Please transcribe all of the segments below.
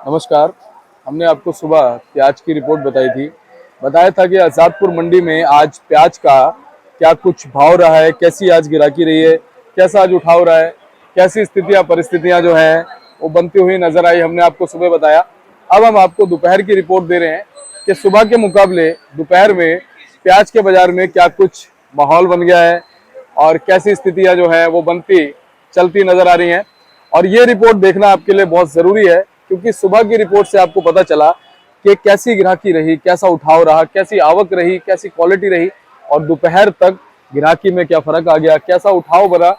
नमस्कार। हमने आपको सुबह प्याज की रिपोर्ट बताया था कि आज़ादपुर मंडी में आज प्याज का क्या कुछ भाव रहा है, कैसी आज गिराकी रही है, कैसा आज उठाव रहा है, कैसी स्थितियां परिस्थितियां जो हैं वो बनती हुई नजर आई। हमने आपको सुबह बताया। अब हम आपको दोपहर की रिपोर्ट दे रहे हैं कि सुबह के मुकाबले दोपहर में प्याज के बाजार में क्या कुछ माहौल बन गया है और कैसी स्थितियां जो है वो बनती चलती नजर आ रही हैं। और ये रिपोर्ट देखना आपके लिए बहुत जरूरी है, क्योंकि सुबह की रिपोर्ट से आपको पता चला कि कैसी ग्राहकी रही, कैसा उठाव रहा, कैसी आवक रही, कैसी क्वालिटी रही और दोपहर तक ग्राहकी में क्या फर्क आ गया, कैसा उठाव बना,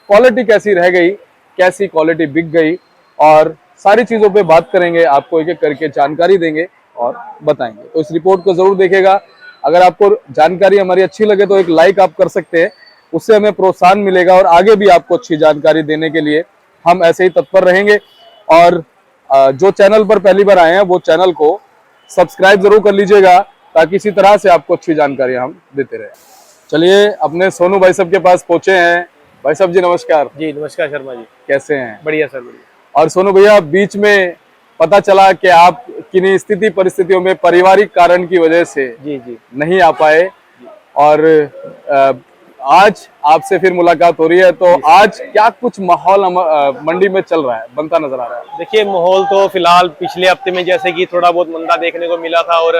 क्वालिटी कैसी रह गई, कैसी क्वालिटी बिक गई, और सारी चीजों पे बात करेंगे, आपको एक एक करके जानकारी देंगे और बताएंगे। तो इस रिपोर्ट को जरूर देखेगा। अगर आपको जानकारी हमारी अच्छी लगे तो एक लाइक आप कर सकते हैं, उससे हमें प्रोत्साहन मिलेगा और आगे भी आपको अच्छी जानकारी देने के लिए हम ऐसे ही तत्पर रहेंगे। और जो चैनल पर पहली बार आए हैं वो चैनल को सब्सक्राइब जरूर कर लीजिएगा, ताकि इसी तरह से आपको अच्छी जानकारी हम देते रहे। चलिए अपने सोनू भाई साहब के पास पहुंचे हैं। भाई साहब जी नमस्कार। जी नमस्कार शर्मा जी, कैसे हैं? बढ़िया सर बढ़िया। और सोनू भैया, बीच में पता चला कि आप किन्हीं स्थिति परिस्थितियों में पारिवारिक कारण की वजह से जी नहीं आ पाए और आज आपसे फिर मुलाकात हो रही है। तो आज क्या कुछ माहौल मंडी में चल रहा है, बनता नजर आ रहा है? देखिए, माहौल तो फिलहाल पिछले हफ्ते में जैसे कि थोड़ा बहुत मंदा देखने को मिला था, और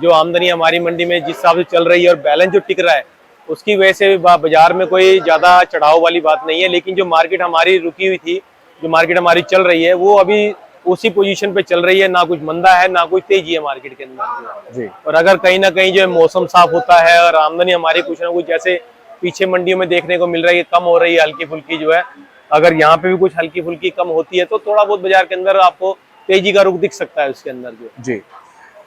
जो आमदनी हमारी मंडी में जिस हिसाब से चल रही है और बैलेंस जो टिक रहा है, उसकी वजह से बाजार में कोई ज्यादा चढ़ाव वाली बात नहीं है। लेकिन जो मार्केट हमारी रुकी हुई थी, जो मार्केट हमारी चल रही है, वो अभी उसी पोजीशन पे चल रही है। ना कुछ मंदा है ना कुछ तेजी है मार्केट के अंदर जी। और अगर कहीं ना कहीं जो है मौसम साफ होता है और आमदनी हमारी कुछ ना कुछ जैसे पीछे मंडियों में देखने को मिल रहा है, कम हो रही है हल्की फुल्की जो है, अगर यहाँ पे भी कुछ हल्की फुल्की कम होती है तो थोड़ा बहुत बाजार के अंदर आपको तेजी का रुख दिख सकता है उसके अंदर जो। जी।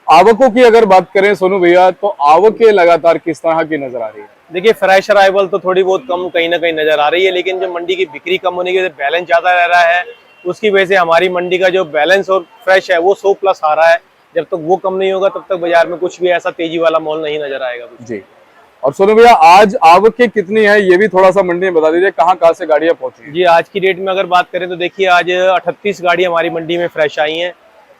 आवकों की अगर बात करें सोनू भैया, तो आवकें लगातार किस तरह की नजर आ रही है? देखिए, फ्रेश अराइवल तो थोड़ी बहुत कम कहीं ना कहीं नजर आ रही है, लेकिन जो मंडी की बिक्री कम होने की वजह से बैलेंस ज्यादा रह रहा है, उसकी वजह से हमारी मंडी का जो बैलेंस और फ्रेश है वो 100+ आ रहा है। जब तक वो कम नहीं होगा तब तक बाजार में कुछ भी ऐसा तेजी वाला माहौल नहीं नजर आएगा कुछ। जी। और सोनू भैया, आज आवकें कितनी है ये भी थोड़ा सा मंडी में बता दीजिए, कहाँ से गाड़ियां पहुंची? जी, आज की डेट में अगर बात करें तो देखिए, आज 38 गाड़ी हमारी मंडी में फ्रेश आई हैं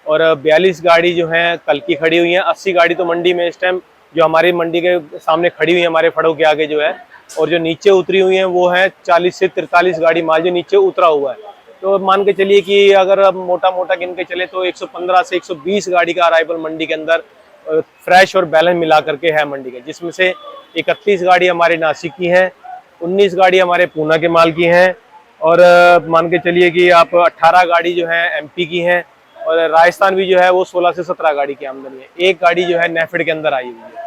और 42 गाड़ी जो हैं कल की खड़ी हुई हैं। 80 गाड़ी तो मंडी में इस टाइम जो हमारी मंडी के सामने खड़ी हुई है, हमारे फड़ों के आगे जो है, और जो नीचे उतरी हुई हैं वो है 40 से 43 गाड़ी माल जो नीचे उतरा हुआ है। तो मान के चलिए कि अगर अब मोटा मोटा गिन के चले तो 115 से 120 गाड़ी का अराइवल मंडी के अंदर फ्रेश और बैलेंस मिला करके है मंडी के, जिसमें से 31 गाड़ी हमारे नासिक की हैं, 19 गाड़ी हमारे पूना के माल की हैं, और मान के चलिए कि आप 18 गाड़ी जो है एमपी की हैं, और राजस्थान भी जो है वो 16 से 17 गाड़ी की आमदनी है। एक गाड़ी जो है नेफेड के अंदर आई हुई है।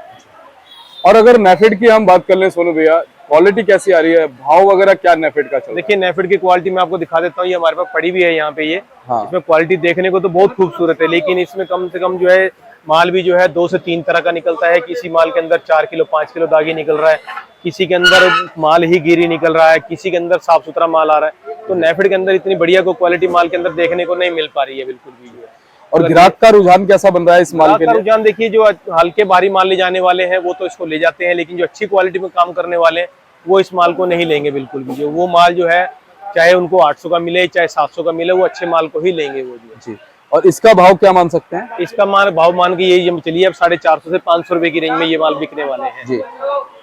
और अगर नेफेड की हम बात कर लें सोनू भैया, क्वालिटी कैसी आ रही है, भाव वगैरह क्या नेफेड का चल रहा है? देखिए, नेफेड की क्वालिटी मैं आपको दिखा देता हूँ, ये हमारे पास पड़ी भी है यहाँ पे ये। हाँ। इसमें क्वालिटी देखने को तो बहुत खूबसूरत है, लेकिन इसमें कम से कम जो है माल भी जो है 2 से 3 तरह का निकलता है। किसी माल के अंदर 4 किलो 5 किलो दागी निकल रहा है, किसी के अंदर माल ही गिरी निकल रहा है, किसी के अंदर साफ सुथरा माल आ रहा है। तो नेफेड के अंदर इतनी बढ़िया को क्वालिटी माल के अंदर देखने को नहीं मिल पा रही है बिल्कुल भी जो है। और ग्राहक का रुझान कैसा बन रहा है इस माल के लिए? रुझान देखिए, जो हल्के भारी माल ले जाने वाले हैं वो तो इसको ले जाते हैं, लेकिन जो अच्छी क्वालिटी में काम करने वाले हैं वो इस माल को नहीं लेंगे बिल्कुल भी। जो वो माल जो है, चाहे उनको 800 का मिले चाहे 700 का मिले, वो अच्छे माल को ही लेंगे वो जो। जी। और इसका भाव क्या मान सकते हैं? इसका भाव मान के यही चलिए, अब 450 से 500 रुपए की रेंज में ये माल बिकने वाले हैं। जी।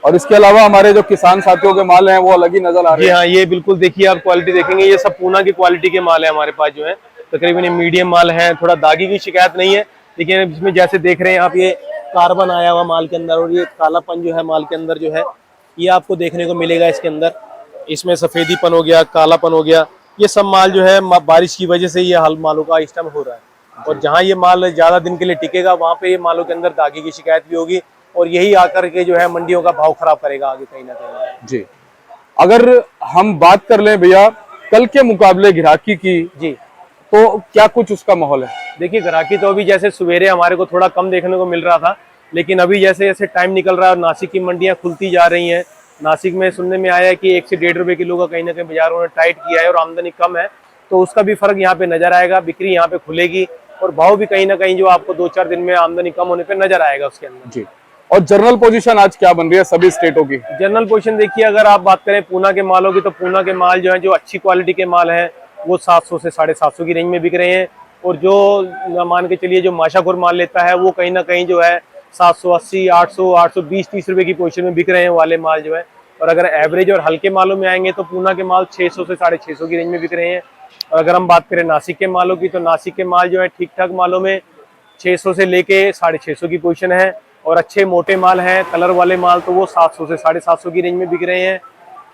और इसके अलावा हमारे जो किसान साथियों के माल हैं वो अलग ही नजर आ रहे हैं। जी हाँ, ये बिल्कुल देखिए, आप क्वालिटी देखेंगे, ये सब पूना की क्वालिटी के माल है हमारे पास जो है। तकरीबन ये मीडियम माल है, थोड़ा दागी की शिकायत नहीं है, लेकिन इसमें जैसे देख रहे हैं आप, ये कार्बन आया हुआ माल के अंदर, और ये कालापन जो है माल के अंदर जो है ये आपको देखने को मिलेगा इसके अंदर। इसमें सफेदीपन हो गया, कालापन हो गया, ये सब माल जो है बारिश की वजह से ये हल मालों का इस टाइम हो रहा है। और जहाँ ये माल ज्यादा दिन के लिए टिकेगा वहाँ पे ये मालों के अंदर दागी की शिकायत भी होगी, और यही आकर के जो है मंडियों का भाव खराब करेगा आगे कहीं ना कहीं। जी। अगर हम बात कर लें भैया कल के मुकाबले ग्राहकी की, जी, तो क्या कुछ उसका माहौल है? देखिए, ग्राहकी तो अभी जैसे सवेरे हमारे को थोड़ा कम देखने को मिल रहा था, लेकिन अभी जैसे जैसे टाइम निकल रहा है और नासिक की मंडियां खुलती जा रही हैं, नासिक में सुनने में आया है कि 1 से 1.5 रुपए किलो का कहीं ना कहीं बाजार उन्होंने टाइट किया है और आमदनी कम है, तो उसका भी फर्क यहाँ पे नजर आएगा। बिक्री यहाँ पे खुलेगी और भाव भी कहीं ना कहीं जो आपको 2-4 दिन में आमदनी कम होने पर नजर आएगा उसके अंदर। जी। और जनरल पोजीशन आज क्या बन रही है सभी स्टेटों की? जनरल पोजीशन देखिए, अगर आप बात करें पूना के मालों की, तो पूना के माल जो है, जो अच्छी क्वालिटी के माल हैं, वो 700 से 750 की रेंज में बिक रहे हैं, और जो मान के चलिए जो माशाखोर माल लेता है वो कहीं ना कहीं जो है 780, 800, 820, 30 रुपए की पोजीशन में बिक रहे हैं वाले माल जो है। और अगर एवरेज और हल्के मालों में आएंगे तो पूना के माल 600 से 650 की रेंज में बिक रहे हैं। और अगर हम बात करें नासिक के मालों की, तो नासिक के माल जो है ठीक ठाक मालों में 600 से लेके 650 की पोजीशन है। और अच्छे मोटे माल हैं, कलर वाले माल, तो वो 700 से 750 की रेंज में बिक रहे हैं।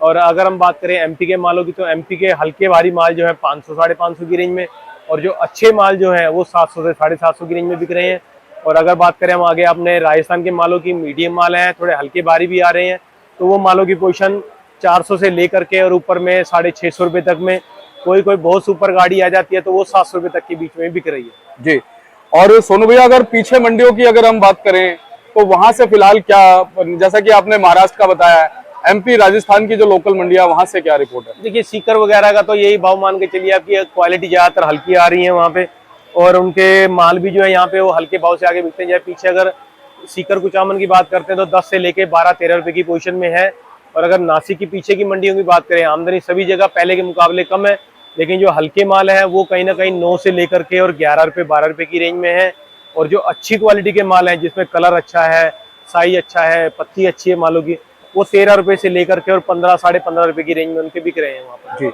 और अगर हम बात करें एमपी के मालों की, तो एमपी के हल्के भारी माल जो है 500, 550 की रेंज में, और जो अच्छे माल जो है वो 700 से 750 की रेंज में बिक रहे हैं। और अगर बात करें हम आगे अपने राजस्थान के मालों की, मीडियम माल हैं, थोड़े हल्के भारी भी आ रहे हैं, तो वो मालों की पोजीशन 400 से लेकर के और ऊपर में 650 रुपए तक में, कोई कोई बहुत सुपर गाड़ी आ जाती है तो वो 700 रुपए तक के बीच में बिक रही है। जी। और सोनू भैया, अगर पीछे मंडियों की अगर हम बात करें तो वहां से फिलहाल क्या, जैसा कि आपने महाराष्ट्र का बताया है, एमपी राजस्थान की जो लोकल मंडियां, वहां से क्या रिपोर्ट है? देखिए सीकर वगैरह का तो यही भाव मान के चलिए आपकी क्वालिटी ज्यादातर हल्की आ रही है वहाँ पे, और उनके माल भी जो है यहाँ पे वो हल्के भाव से आगे बिकते हैं। जैसे पीछे अगर सीकर कुचामन की बात करते हैं तो 10 से लेके 12-13 रुपए की पोजीशन में है। और अगर नासिक की पीछे की मंडियों की बात करें, आमदनी सभी जगह पहले के मुकाबले कम है, लेकिन जो हल्के माल है वो कहीं ना कहीं 9 से लेकर के और 11 रुपए 12 रुपए की रेंज में है। और जो अच्छी क्वालिटी के माल हैं, जिसमें कलर अच्छा है, साइज अच्छा है, पत्ती अच्छी है मालों की, वो 13 रुपए से लेकर के और 15, 15.5 रुपए की रेंज में उनके बिक रहे हैं वहाँ पर। जी।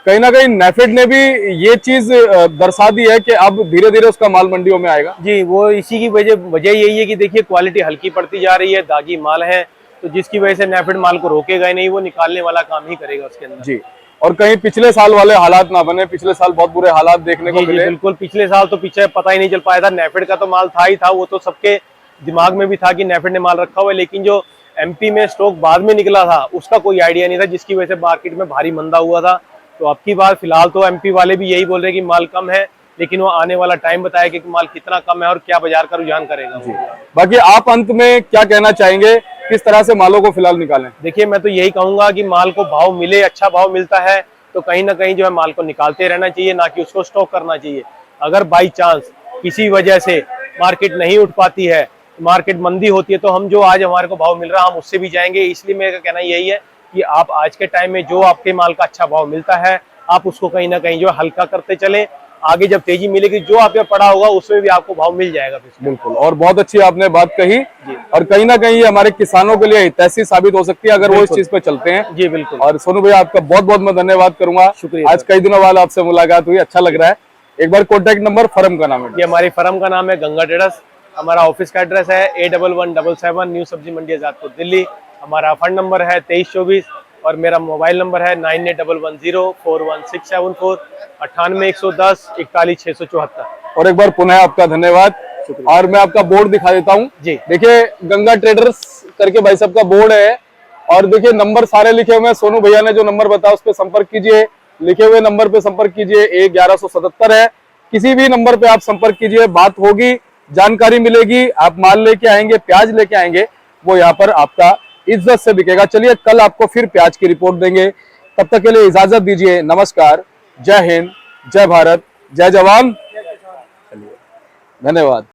कहीं ना कहीं नेफेड ने भी ये चीज दर्शा दी है कि अब धीरे धीरे उसका माल मंडियों में आएगा। जी, वो इसी की वजह यही है कि देखिए क्वालिटी हल्की पड़ती जा रही है, दागी माल है, तो जिसकी वजह से नेफेड माल को रोकेगा ही नहीं, वो निकालने वाला काम ही करेगा उसके अंदर। जी। और कहीं पिछले साल वाले हालात ना बने, पिछले साल बहुत बुरे हालात देखने को मिले। बिल्कुल, पिछले साल तो पीछे पता ही नहीं चल पाया था, नेफेड का तो माल था ही था, वो तो सबके दिमाग में भी था कि नेफेड ने माल रखा हुआ है, लेकिन जो एमपी में स्टॉक बाद में निकला था उसका कोई आइडिया नहीं था, जिसकी वजह से मार्केट में भारी मंदा हुआ था। तो अब की बार फिलहाल तो एमपी वाले भी यही बोल रहे हैं कि माल कम है, लेकिन वो आने वाला टाइम बताया कि माल कितना कम है और क्या बाजार का रुझान करेगा। जी। बाकी आप अंत में क्या कहना चाहेंगे, किस तरह से मालों को फिलहाल निकालें? देखिए मैं तो यही कहूंगा कि माल को भाव मिले, अच्छा भाव मिलता है तो कहीं ना कहीं जो है माल को निकालते रहना चाहिए, ना कि उसको स्टॉक करना चाहिए। अगर बाई चांस किसी वजह से मार्केट नहीं उठ पाती है, मार्केट मंदी होती है, तो हम जो आज हमारे को भाव मिल रहा है हम उससे भी जाएंगे। इसलिए मेरा कहना यही है कि आप आज के टाइम में जो आपके माल का अच्छा भाव मिलता है, आप उसको कहीं ना कहीं जो हल्का करते चलें। आगे जब तेजी मिलेगी, जो आपके पड़ा होगा उसमें भी आपको भाव मिल जाएगा। बिल्कुल, और बहुत अच्छी आपने बात कही, और कहीं ना कहीं ये हमारे किसानों के लिए हितैषी साबित हो सकती है अगर वो इस चीज पे चलते हैं। जी बिल्कुल। और सोनू भैया, आपका बहुत बहुत मैं धन्यवाद करूंगा। शुक्रिया। आज कई दिनों बाद आपसे मुलाकात हुई, अच्छा लग रहा है। एक बार कॉन्टेक्ट नंबर, फर्म का नाम है? ये हमारी फर्म का नाम है गंगा ट्रेडर्स। हमारा ऑफिस का एड्रेस है A1177 न्यू सब्जी मंडी आजादपुर दिल्ली। हमारा फंड नंबर है 2324 और मेरा मोबाइल नंबर है 9811041674 98 110 41 674। और एक बार पुनः आपका धन्यवाद। और मैं आपका बोर्ड दिखा देता हूँ जी। देखिए गंगा ट्रेडर्स करके भाई साहब का बोर्ड है, और देखिए नंबर सारे लिखे हुए हैं। सोनू भैया ने जो नंबर बताया उस पर संपर्क कीजिए, लिखे हुए नंबर पे संपर्क कीजिए। 1177 है, किसी भी नंबर पे आप संपर्क कीजिए, बात होगी, जानकारी मिलेगी। आप माल लेके आएंगे, प्याज लेके आएंगे, वो यहाँ पर आपका इज्जत से बिकेगा। चलिए कल आपको फिर प्याज की रिपोर्ट देंगे, तब तक के लिए इजाजत दीजिए। नमस्कार, जय हिंद, जय भारत, जय जवान, धन्यवाद।